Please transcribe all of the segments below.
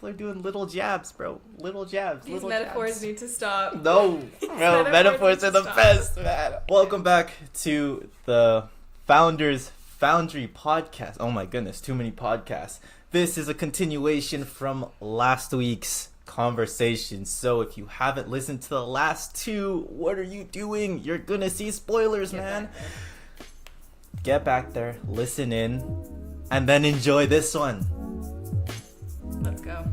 people are doing little jabs, bro. Little jabs. These little metaphors jabs. need to stop. No, bro, metaphors are the best, man. Welcome back to the Founders Foundry podcast. Oh my goodness, too many podcasts. This is a continuation from last week's conversation. So if you haven't listened to the last two, what are you doing? You're gonna see spoilers, man. Get back there, listen in, and then enjoy this one. Let's go.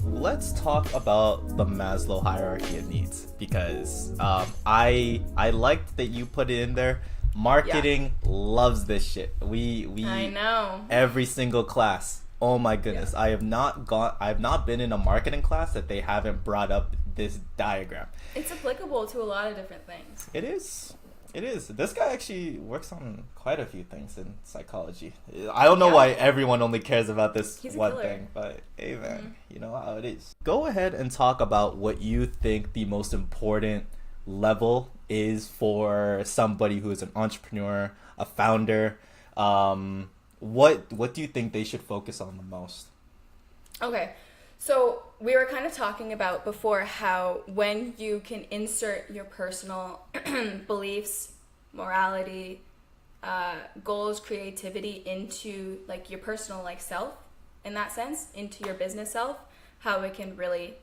Let's talk about the Maslow hierarchy of needs, because I liked that you put it in there. Marketing loves this shit. We I know. Every single class. Oh my goodness. Yeah. I have not been in a marketing class that they haven't brought up this diagram. It's applicable to a lot of different things. It is. This guy actually works on quite a few things in psychology. I don't know why everyone only cares about this one thing, but hey man, you know how it is. Go ahead and talk about what you think the most important level is for somebody who is an entrepreneur, a founder. What do you think they should focus on the most? Okay. So we were kind of talking about before how when you can insert your personal beliefs, morality, goals, creativity into like your personal like self, in that sense, into your business self, how it can really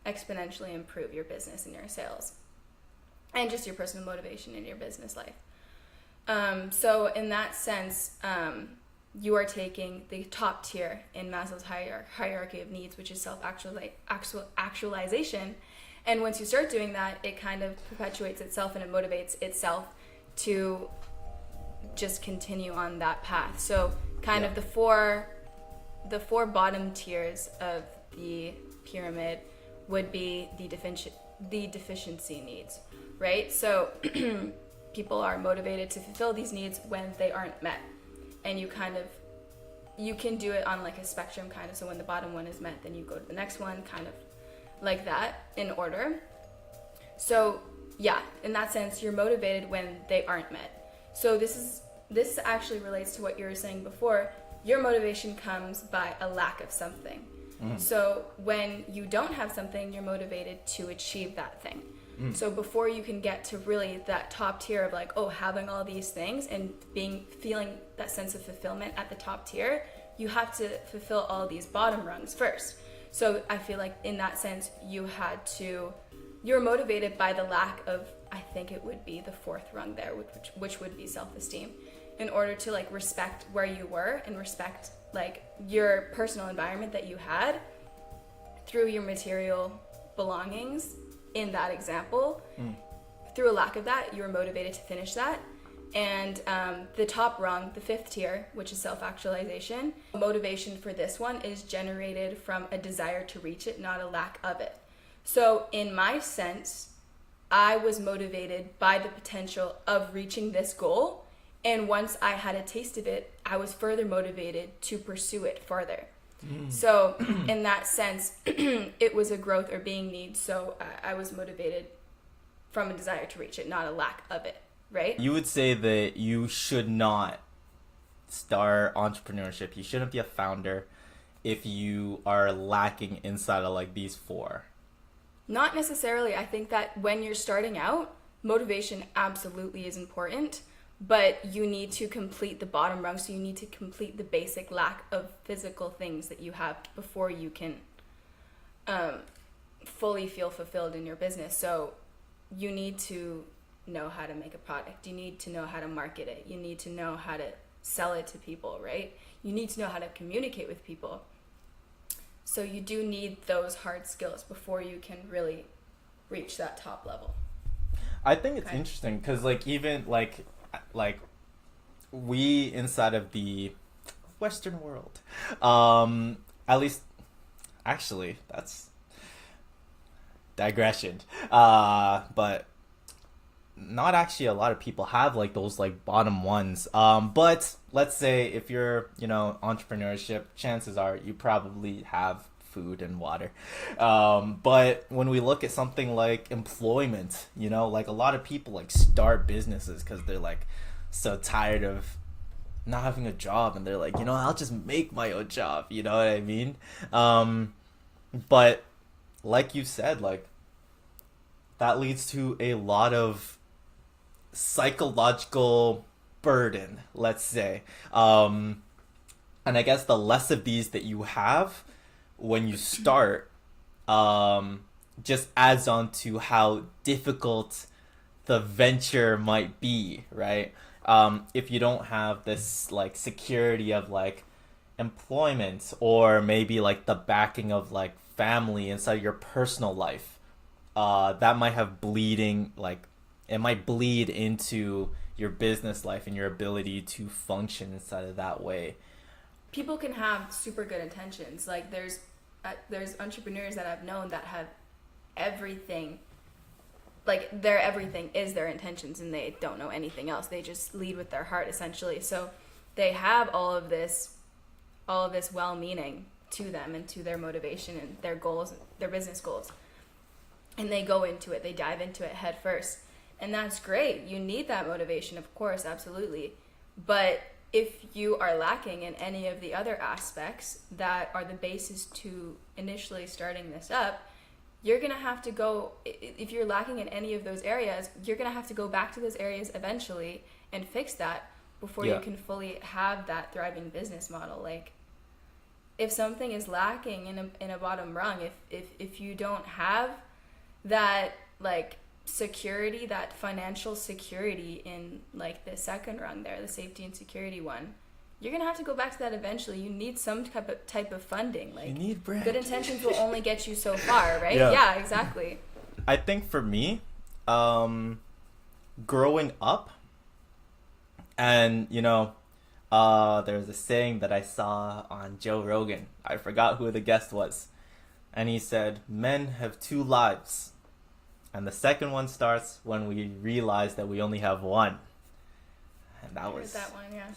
exponentially improve your business and your sales and just your personal motivation in your business life. So in that sense, you are taking the top tier in Maslow's hierarchy of needs, which is self-actualization. And once you start doing that, it kind of perpetuates itself and it motivates itself to just continue on that path. So kind of the four bottom tiers of the pyramid would be the deficiency needs, right? So people are motivated to fulfill these needs when they aren't met. And you can do it on like a spectrum kind of. So when the bottom one is met, then you go to the next one, kind of like that in order. So yeah, in that sense, you're motivated when they aren't met. So this actually relates to what you were saying before. Your motivation comes by a lack of something. So when you don't have something, you're motivated to achieve that thing. So before you can get to really that top tier of like, having all these things and feeling that sense of fulfillment at the top tier, you have to fulfill all these bottom rungs first. So I feel like in that sense, you're motivated by the lack of, I think it would be the fourth rung there, which would be self-esteem, in order to like respect where you were and respect like your personal environment that you had through your material belongings. In that example, through a lack of that, you were motivated to finish that. And the top rung, the fifth tier, which is self-actualization, motivation for this one is generated from a desire to reach it, not a lack of it. So in my sense, I was motivated by the potential of reaching this goal. And once I had a taste of it, I was further motivated to pursue it further. So in that sense, it was a growth or being need. So I was motivated from a desire to reach it, not a lack of it, right? You would say that you should not start entrepreneurship. You shouldn't be a founder if you are lacking inside of like these four. Not necessarily. I think that when you're starting out, motivation absolutely is important. But you need to complete the bottom rung, so you need to complete the basic lack of physical things that you have before you can fully feel fulfilled in your business. So you need to know how to make a product. You need to know how to market it. You need to know how to sell it to people, right? You need to know how to communicate with people. So you do need those hard skills before you can really reach that top level. I think it's interesting because like even like we inside of the Western world, at least actually that's digression, but not actually a lot of people have like those like bottom ones, but let's say if you're entrepreneurship, chances are you probably have food and water. But when we look at something like employment, like a lot of people like start businesses because they're like so tired of not having a job, and they're like, I'll just make my own job. You know what I mean? But like you said, like that leads to a lot of psychological burden, let's say. And I guess the less of these that you have when you start, just adds on to how difficult the venture might be, right? If you don't have this like security of like employment, or maybe like the backing of like family inside your personal life, that might have bleeding, like it might bleed into your business life and your ability to function inside of that way. People can have super good intentions. Like there's entrepreneurs that I've known that have everything, like their everything is their intentions, and they don't know anything else. They just lead with their heart, essentially. So they have all of this well-meaning to them and to their motivation and their goals, their business goals. And they go into it, they dive into it head first. And that's great. You need that motivation, of course, absolutely. But if you are lacking in any of the other aspects that are the basis to initially starting this up, you're going to have to go, if you're lacking in any of those areas, you're going to have to go back to those areas eventually and fix that before you can fully have that thriving business model. Like, if something is lacking in a bottom rung, if you don't have that, like, security, that financial security in, like, the second rung there, the safety and security one, you're gonna have to go back to that eventually. You need some type of funding. Like, you need brand. Good intentions will only get you so far, right? Yeah, exactly. I think for me, growing up, and there's a saying that I saw on Joe Rogan. I forgot who the guest was, and he said, "Men have two lives, and the second one starts when we realize that we only have one." And that was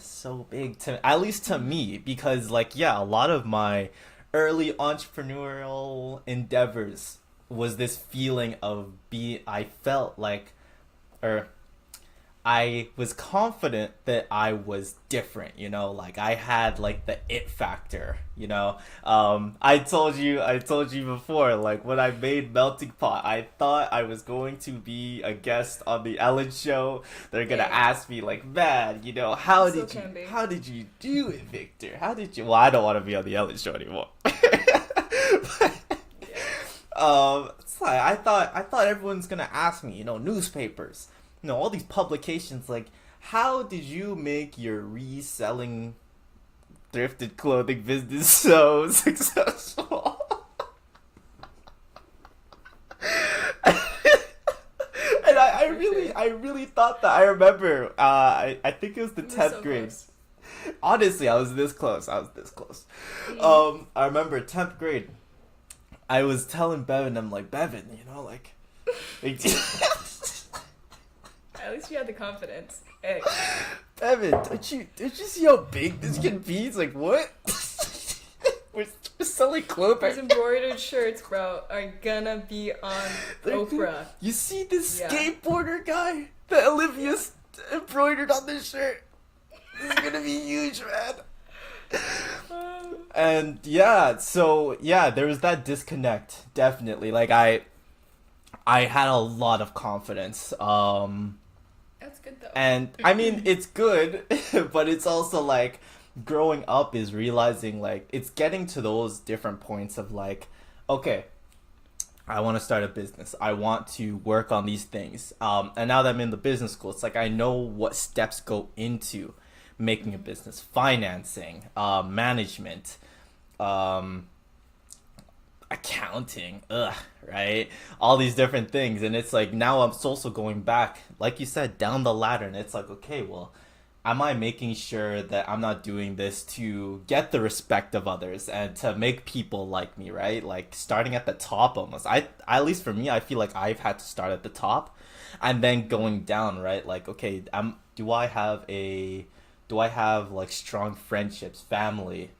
so big at least to me, because a lot of my early entrepreneurial endeavors was this feeling of I was confident that I was different, like I had like the it factor, I told you before, like when I made Melting Pot, I thought I was going to be a guest on the Ellen show. They're gonna ask me like, man, how did you do it, Victor? Well, I don't want to be on the Ellen show anymore. So I thought everyone's gonna ask me, newspapers, all these publications, like, how did you make your reselling thrifted clothing business so successful? And I really thought that. I remember, I think it was the 10th grade. Close. Honestly, I was this close. Mm. I remember 10th grade. I was telling Bevan, I'm like, Bevan, like at least you had the confidence. Hey. Bevan, don't you see how big this can be? It's like, what? We're selling clothing. These embroidered shirts, bro, are gonna be on Oprah. You see this skateboarder guy that Olivia embroidered on this shirt? This is gonna be huge, man. And there was that disconnect, definitely. Like I had a lot of confidence. That's good though. And I mean, it's good, but it's also like growing up is realizing, like, it's getting to those different points of like, okay, I want to start a business. I want to work on these things. And now that I'm in the business school, it's like I know what steps go into making a business: financing, management, accounting, right? All these different things. And it's like now I'm also going back, like you said, down the ladder, and it's like, okay, well, am I making sure that I'm not doing this to get the respect of others and to make people like me, right? Like starting at the top almost. At least for me, I feel like I've had to start at the top and then going down, right? Like, okay, do I have like strong friendships, family,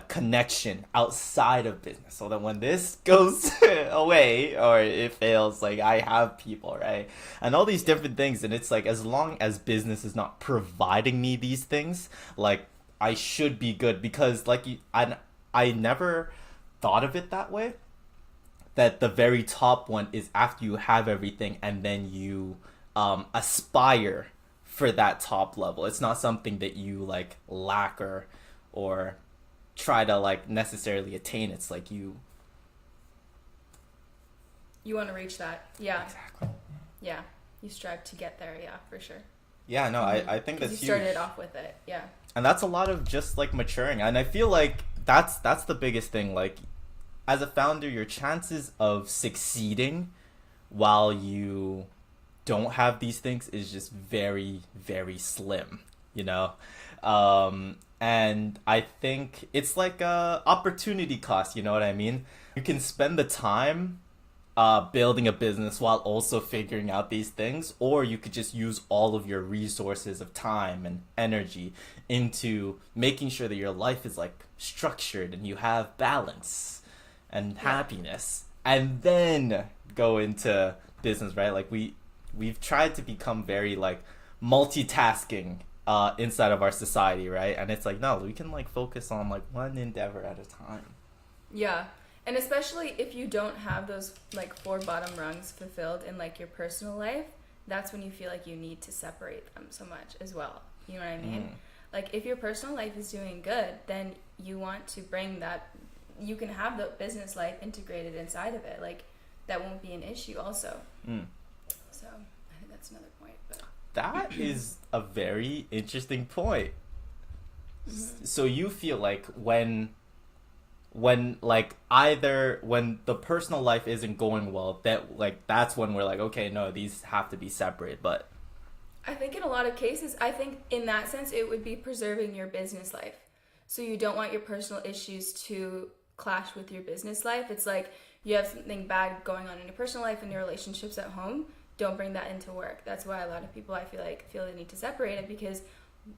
connection outside of business, so that when this goes away or it fails, like I have people, right? And all these different things. And it's like, as long as business is not providing me these things, like I should be good. Because like I never thought of it that way, that the very top one is after you have everything, and then you aspire for that top level. It's not something that you like lack or try to like necessarily attain. It's like you want to reach that. Yeah. Exactly. Yeah. You strive to get there. Yeah, for sure. Yeah, no, I think that's huge. You started off with it. Yeah. And that's a lot of just like maturing. And I feel like that's the biggest thing. Like, as a founder, your chances of succeeding while you don't have these things is just very, very slim, you know? And I think it's like a opportunity cost, you know what I mean? You can spend the time building a business while also figuring out these things, or you could just use all of your resources of time and energy into making sure that your life is like structured and you have balance and happiness, and then go into business, right? Like we've tried to become very like multitasking inside of our society, right? And it's like, no, we can like focus on like one endeavor at a time. Yeah. And especially if you don't have those like 4 bottom rungs fulfilled in like your personal life, that's when you feel like you need to separate them so much as well. You know what I mean? Like if your personal life is doing good, then you want to bring that, you can have the business life integrated inside of it. Like that won't be an issue also. So I think that's another point. But that is a very interesting point. So you feel like when like either when the personal life isn't going well, that like that's when we're like, okay, no, these have to be separate. But I think in a lot of cases, I think in that sense it would be preserving your business life. So you don't want your personal issues to clash with your business life. It's like you have something bad going on in your personal life and your relationships at home, don't bring that into work. That's why a lot of people, I feel they need to separate it, because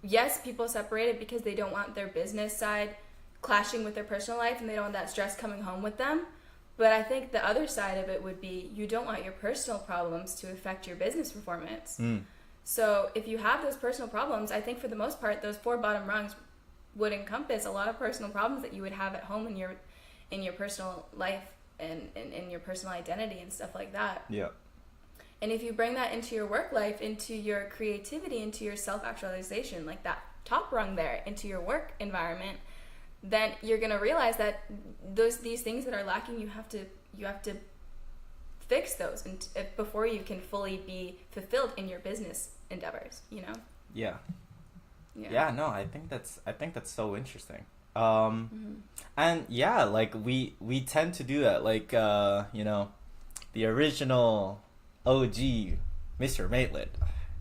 yes, people separate it because they don't want their business side clashing with their personal life and they don't want that stress coming home with them. But I think the other side of it would be you don't want your personal problems to affect your business performance. So if you have those personal problems, I think for the most part those 4 bottom rungs would encompass a lot of personal problems that you would have at home in your personal life and in your personal identity and stuff like that. Yeah. And if you bring that into your work life, into your creativity, into your self-actualization, like that top rung there, into your work environment, then you're gonna realize that these things that are lacking, you have to fix those and before you can fully be fulfilled in your business endeavors. You know? Yeah. No, I think that's so interesting. And yeah, like we tend to do that. Like you know, the original OG Mr. Maitland.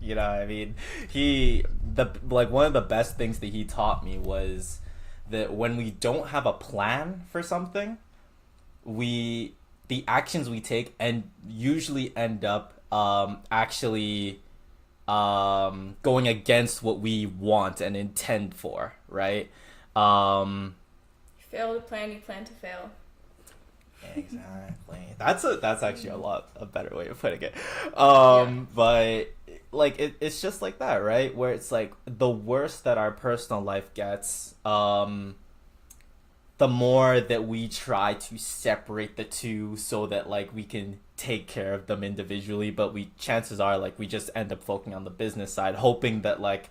You know what I mean? One of the best things that he taught me was that when we don't have a plan for something, the actions we take and usually end up actually going against what we want and intend for, right? You fail to plan, you plan to fail. Exactly. That's actually a better way of putting it. But like it's just like that, right? Where it's like the worse that our personal life gets, the more that we try to separate the two so that like we can take care of them individually, but chances are like we just end up focusing on the business side, hoping that like,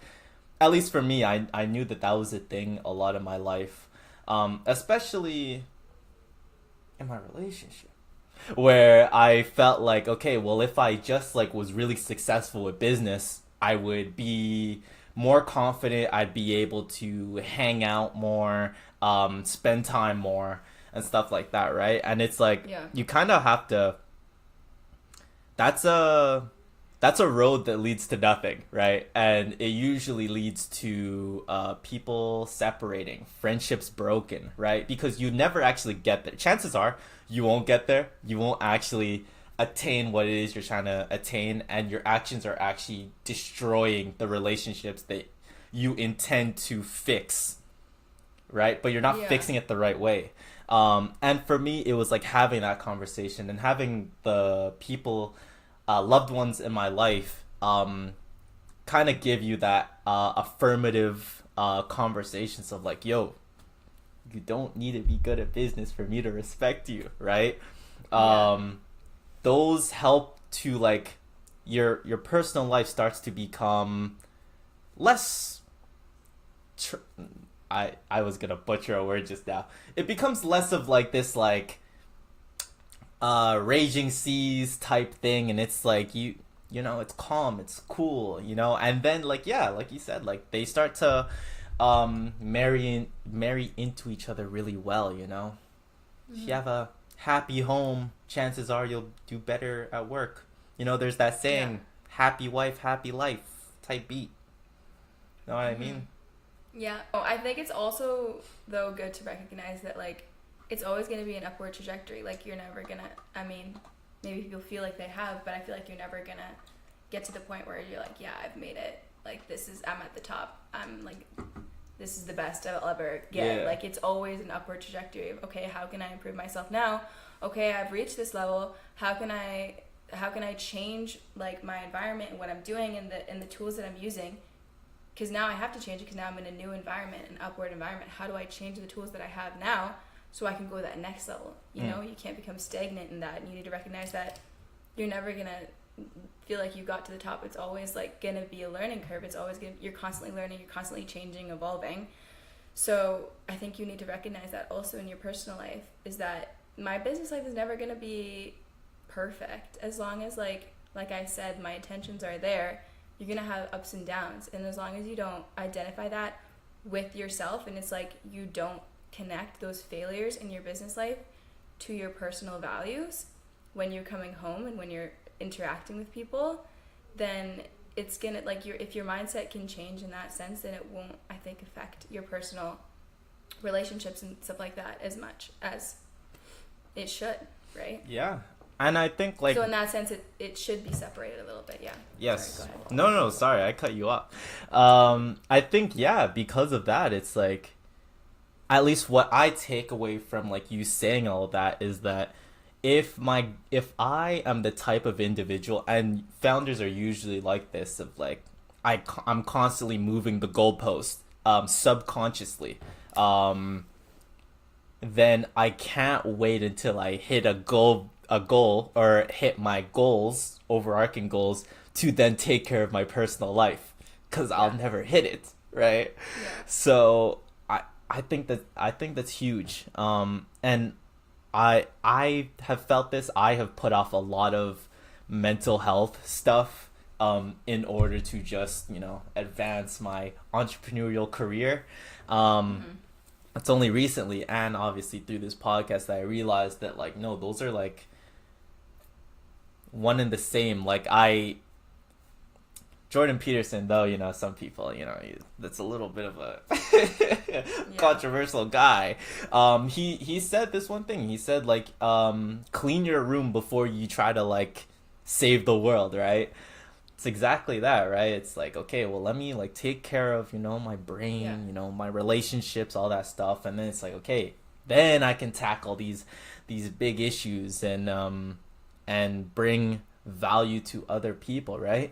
at least for me, I knew that was a thing a lot of my life, especially in my relationship, where I felt like, okay, well, if I just like was really successful with business, I would be more confident, I'd be able to hang out more, spend time more and stuff like that, right? And it's like, you kind of have to, that's a road that leads to nothing, right? And it usually leads to people separating, friendships broken, right? Because you never actually get there. Chances are you won't get there. You won't actually attain what it is you're trying to attain, and your actions are actually destroying the relationships that you intend to fix, right? But you're not Yeah. fixing it the right way. And for me, it was like having that conversation and having the people, loved ones in my life, kind of give you that affirmative conversations of like, yo, you don't need to be good at business for me to respect you, right? Those help to like your personal life starts to become less I was gonna butcher a word just now. It becomes less of like this like raging seas type thing, and it's like you know, it's calm, it's cool, you know. And then like, yeah, like you said, like they start to marry into each other really well, you know. If you have a happy home, chances are you'll do better at work. You know, there's that saying, happy wife, happy life type beat. Know what I mean? Yeah. Oh, I think it's also, though, good to recognize that, like, it's always going to be an upward trajectory. Like, you're never going to, I mean, maybe people feel like they have, but I feel like you're never going to get to the point where you're like, yeah, I've made it. Like, I'm at the top. I'm, like, this is the best I'll ever get. Yeah. Like, it's always an upward trajectory of, okay, how can I improve myself now? Okay, I've reached this level. How can I change, like, my environment and what I'm doing and the tools that I'm using? Because now I have to change it because now I'm in a new environment, an upward environment. How do I change the tools that I have now so I can go to that next level? You know, you can't become stagnant in that. And you need to recognize that you're never going to feel like you got to the top. It's always like going to be a learning curve. It's always you're constantly learning, you're constantly changing, evolving. So I think you need to recognize that also in your personal life, is that my business life is never going to be perfect. As long as like I said, my intentions are there, you're going to have ups and downs. And as long as you don't identify that with yourself, and it's like you don't connect those failures in your business life to your personal values when you're coming home and when you're interacting with people, then it's going to, like, if your mindset can change in that sense, then it won't, I think, affect your personal relationships and stuff like that as much as it should, right? Yeah. And I think like, so in that sense, it should be separated a little bit. Yeah. Yes. Sorry, go ahead. No, sorry, I cut you off. I think, yeah, because of that, it's like, at least what I take away from like you saying all of that is that if I am the type of individual, and founders are usually like this, of like I'm constantly moving the goalpost subconsciously, then I can't wait until I hit a goal or hit my goals, overarching goals, to then take care of my personal life, because I'll never hit it, right? Yeah. So I think that's huge. And I have felt this. I have put off a lot of mental health stuff in order to just, you know, advance my entrepreneurial career. It's only recently, and obviously through this podcast, that I realized that, like, no, those are like one and the same. Like, Jordan Peterson, though, you know, some people, you know, that's a little bit of a controversial guy. He said this one thing. He said, like, clean your room before you try to, like, save the world, right? It's exactly that, right? It's like, okay, well, let me, like, take care of, you know, my brain, you know, my relationships, all that stuff. And then it's like, okay, then I can tackle these big issues and bring value to other people, right?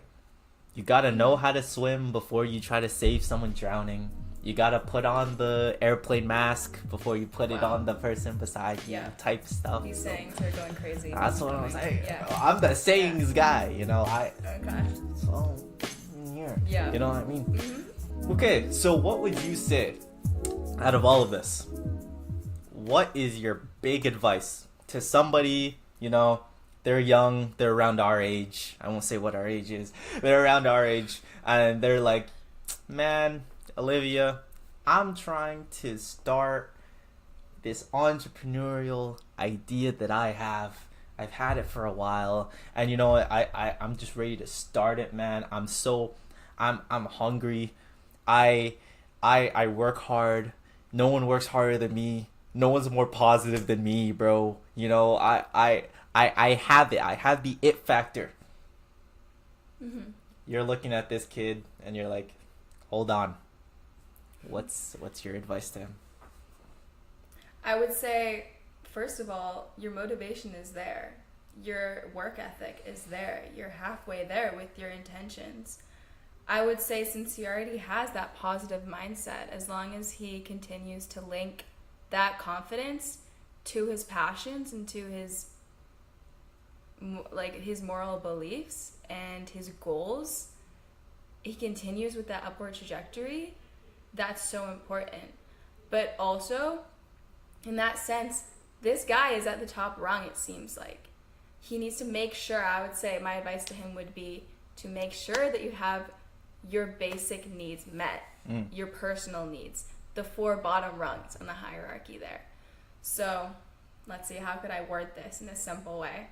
You gotta know how to swim before you try to save someone drowning. You gotta put on the airplane mask before you put it on the person beside you, type stuff. These sayings are going crazy. That's what I'm saying. Yeah. I'm the sayings guy, you know. Okay. So, here. Yeah. You know what I mean? Okay, so what would you say, out of all of this, what is your big advice to somebody, you know, they're young, they're around our age. I won't say what our age is. They're around our age, and they're like, man, Olivia, I'm trying to start this entrepreneurial idea that I have. I've had it for a while, and you know what? I'm just ready to start it, man. I'm hungry. I work hard. No one works harder than me. No one's more positive than me, bro. You know, I have it. I have the it factor. You're looking at this kid and you're like, hold on. What's your advice to him? I would say, first of all, your motivation is there. Your work ethic is there. You're halfway there with your intentions. I would say since he already has that positive mindset, as long as he continues to link that confidence to his passions and to his moral beliefs and his goals, he continues with that upward trajectory. That's so important. But also, in that sense, this guy is at the top rung, it seems like. He needs to make sure, I would say, my advice to him would be to make sure that you have your basic needs met, your personal needs, the 4 bottom rungs on the hierarchy there. So, let's see, how could I word this in a simple way?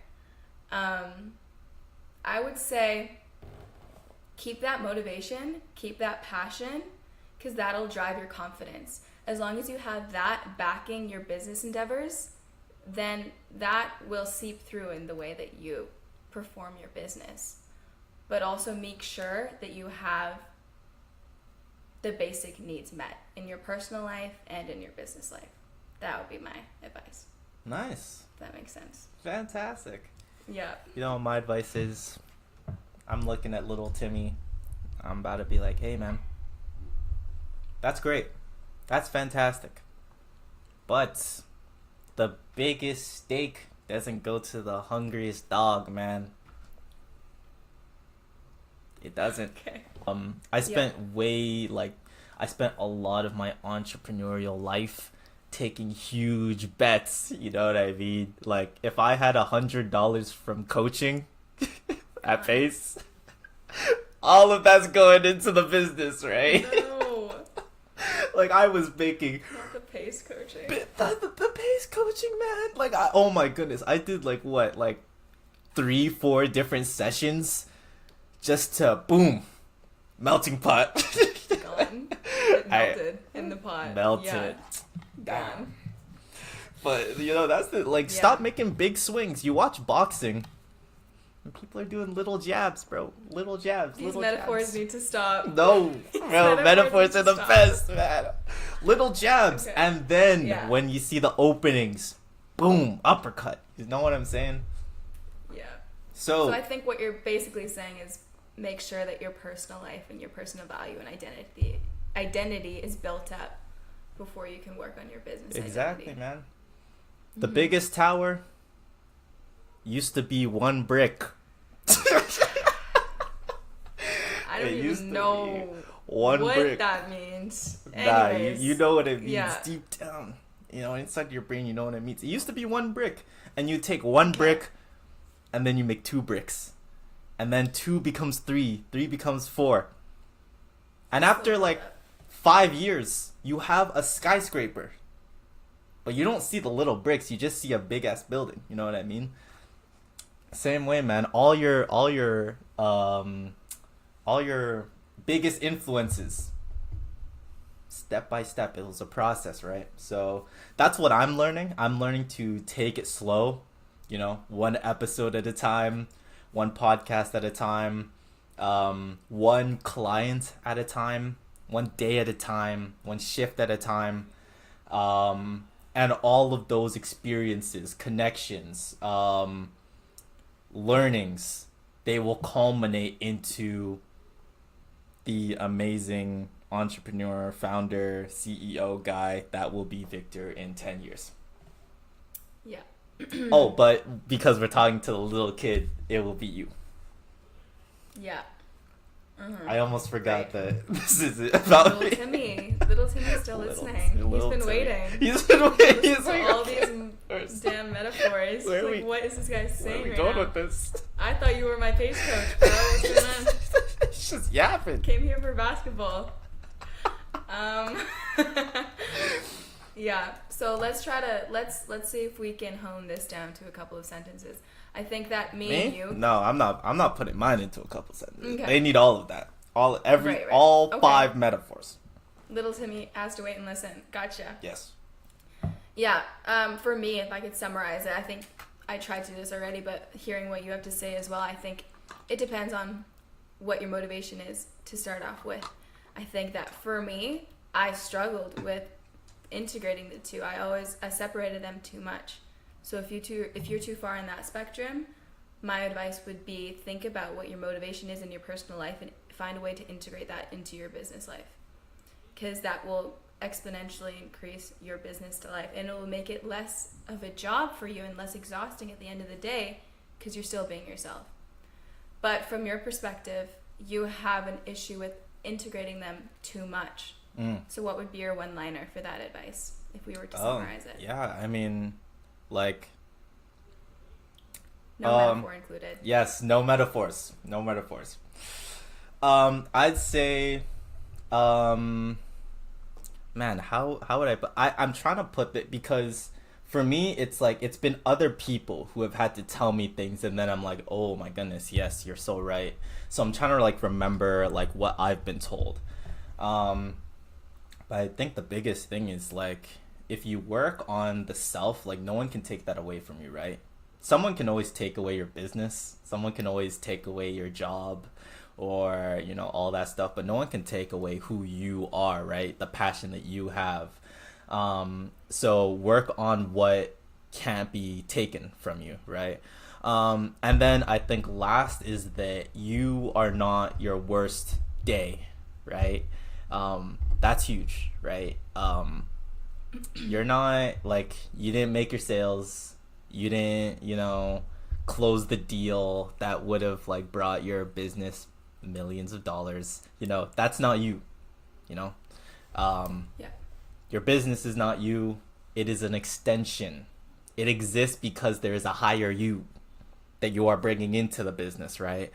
I would say keep that motivation, keep that passion, because that'll drive your confidence. As long as you have that backing your business endeavors, then that will seep through in the way that you perform your business. But also make sure that you have the basic needs met in your personal life and in your business life. That would be my advice. Nice. If that makes sense. Fantastic. Yeah. You know what my advice is? I'm looking at little Timmy. I'm about to be like, hey, man. That's great. That's fantastic. But the biggest steak doesn't go to the hungriest dog, man. It doesn't. Okay. I spent I spent a lot of my entrepreneurial life taking huge bets, you know what I mean? Like, if I had $100 from coaching at Pace, all of that's going into the business, right? No. Like, I was making... Not the Pace coaching. The Pace coaching, man. Like, oh my goodness. I did, 3-4 different sessions just to, boom, melting pot. Gone. It melted in the pot. Melted. Yeah. Gone. But, that's the, stop making big swings. You watch boxing, and people are doing little jabs, bro. Little jabs. These little metaphors jabs. need to stop. No, bro, metaphors are the best, man. Little jabs, Okay. and then when you see the openings, boom, uppercut. You know what I'm saying? Yeah. So I think what you're basically saying is make sure that your personal life and your personal value and identity is built up before you can work on your business. Exactly, identity. man. The biggest tower used to be one brick. I don't even know what that means. Nah, Anyways, you know what it means yeah. deep down. Inside your brain, you know what it means. It used to be one brick, and you take one brick, and then you make 2 bricks, and then 2 becomes 3, 3 becomes 4, and after 5 years, you have a skyscraper. But you don't see the little bricks, you just see a big ass building. You know what I mean? Same way, man. All your biggest influences, step by step, it was a process, right? So that's what I'm learning. I'm learning to take it slow, one episode at a time, one podcast at a time, one client at a time, one day at a time, one shift at a time, and all of those experiences, connections, learnings, they will culminate into the amazing entrepreneur, founder, CEO guy that will be Victor in 10 years. Yeah. Oh, but because we're talking to the little kid, it will be you. Yeah. Mm-hmm. I almost forgot that this is about Little Timmy. Little Timmy's still listening. He's been waiting. He's been waiting. He's like, all these damn metaphors. What is this guy saying right now? Where are we going with this? I thought you were my pace coach, bro. What's going on? It's just yapping. Came here for basketball. Yeah. So let's see if we can hone this down to a couple of sentences. I think that me and you. No, I'm not putting mine into a couple sentences. Okay. They need all of that. All Okay. 5 metaphors. Little Timmy has to wait and listen. Gotcha. Yes. Yeah. For me, if I could summarize it, I think I tried to do this already, but hearing what you have to say as well, I think it depends on what your motivation is to start off with. I think that for me, I struggled with integrating the two. I separated them too much. So if you're too far in that spectrum, my advice would be think about what your motivation is in your personal life and find a way to integrate that into your business life, because that will exponentially increase your business to life, and it will make it less of a job for you and less exhausting at the end of the day, because you're still being yourself. But from your perspective, you have an issue with integrating them too much. So what would be your one-liner for that advice if we were to summarize it? Yeah, I mean, like, no metaphor included. Yes, no metaphors. I'd say, man, how would I'm trying to put it, because for me, it's like, it's been other people who have had to tell me things, and then I'm like, oh my goodness, yes, you're so right. So I'm trying to like remember like what I've been told. But I think the biggest thing is like, if you work on the self, like no one can take that away from you, right? Someone can always take away your business. Someone can always take away your job, or, you know, all that stuff, but no one can take away who you are, right? The passion that you have. So work on what can't be taken from you, right? And then I think last is that you are not your worst day, right? That's huge, right? You're not, like, you didn't make your sales, you didn't, you know, close the deal that would have like brought your business millions of dollars. You know, that's not you, you know? Your business is not you. It is an extension. It exists because there is a higher you that you are bringing into the business, right?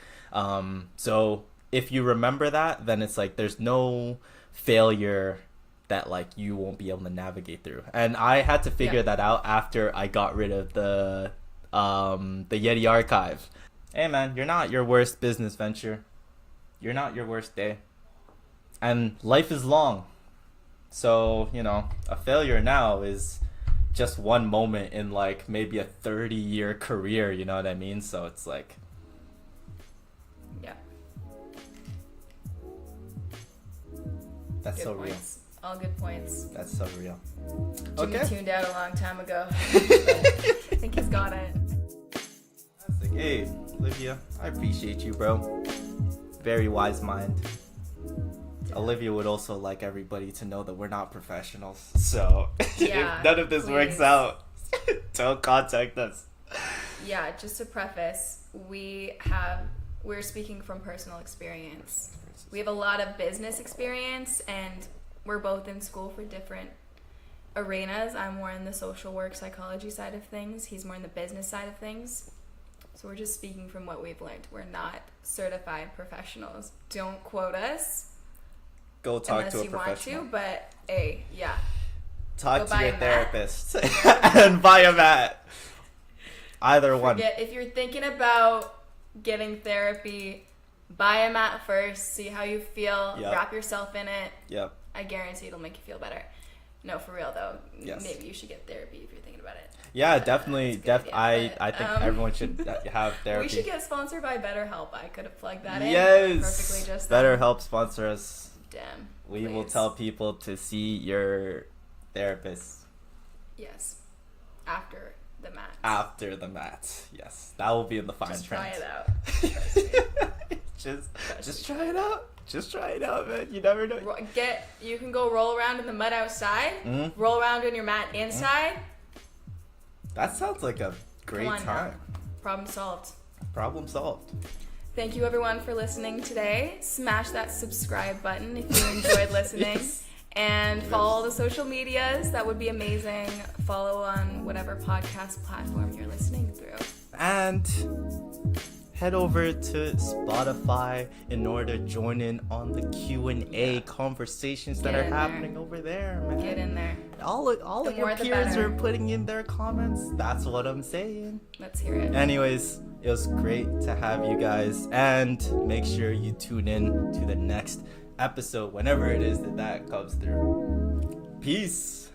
So if you remember that, then it's like there's no failure that like you won't be able to navigate through. And I had to figure that out after I got rid of the Yyetti archive. Hey man, you're not your worst business venture. You're not your worst day. And life is long. So, you know, a failure now is just one moment in like maybe a 30-year career, you know what I mean? So it's like, that's good so points. Real. All good points. That's so real. Jimmy tuned out a long time ago. I think he's got it. Hey, Olivia, I appreciate you, bro. Very wise mind. Olivia would also like everybody to know that we're not professionals. So if none of this works out, don't contact us. Yeah, just to preface, we're speaking from personal experience. We have a lot of business experience, and we're both in school for different arenas. I'm more in the social work psychology side of things. He's more in the business side of things. So we're just speaking from what we've learned. We're not certified professionals. Don't quote us. Go talk to a professional. Unless you want to, but hey, talk to your therapist and buy a mat. Either one. If you're thinking about getting therapy, buy a mat first, see how you feel, wrap yourself in it. I guarantee it'll make you feel better. No, for real though. Maybe you should get therapy if you're thinking about it. Yeah, definitely. I think everyone should have therapy. We should get sponsored by BetterHelp. I could have plugged that in. Yes. Perfectly just BetterHelp sponsor us. Damn. We will tell people to see your therapist. Yes. After the mat. After the mat. Yes. That will be in the fine print. Try it out. Just try it out. Just try it out, man. You never know. You can go roll around in the mud outside. Roll around in your mat inside. That sounds like a great time. Now. Problem solved. Problem solved. Thank you everyone for listening today. Smash that subscribe button if you enjoyed listening. And follow the social medias. That would be amazing. Follow on whatever podcast platform you're listening through. And head over to Spotify in order to join in on the Q&A conversations that are happening over there, man. Get in there. All of your peers are putting in their comments. That's what I'm saying. Let's hear it. Anyways, it was great to have you guys, and make sure you tune in to the next episode whenever it is that comes through. Peace.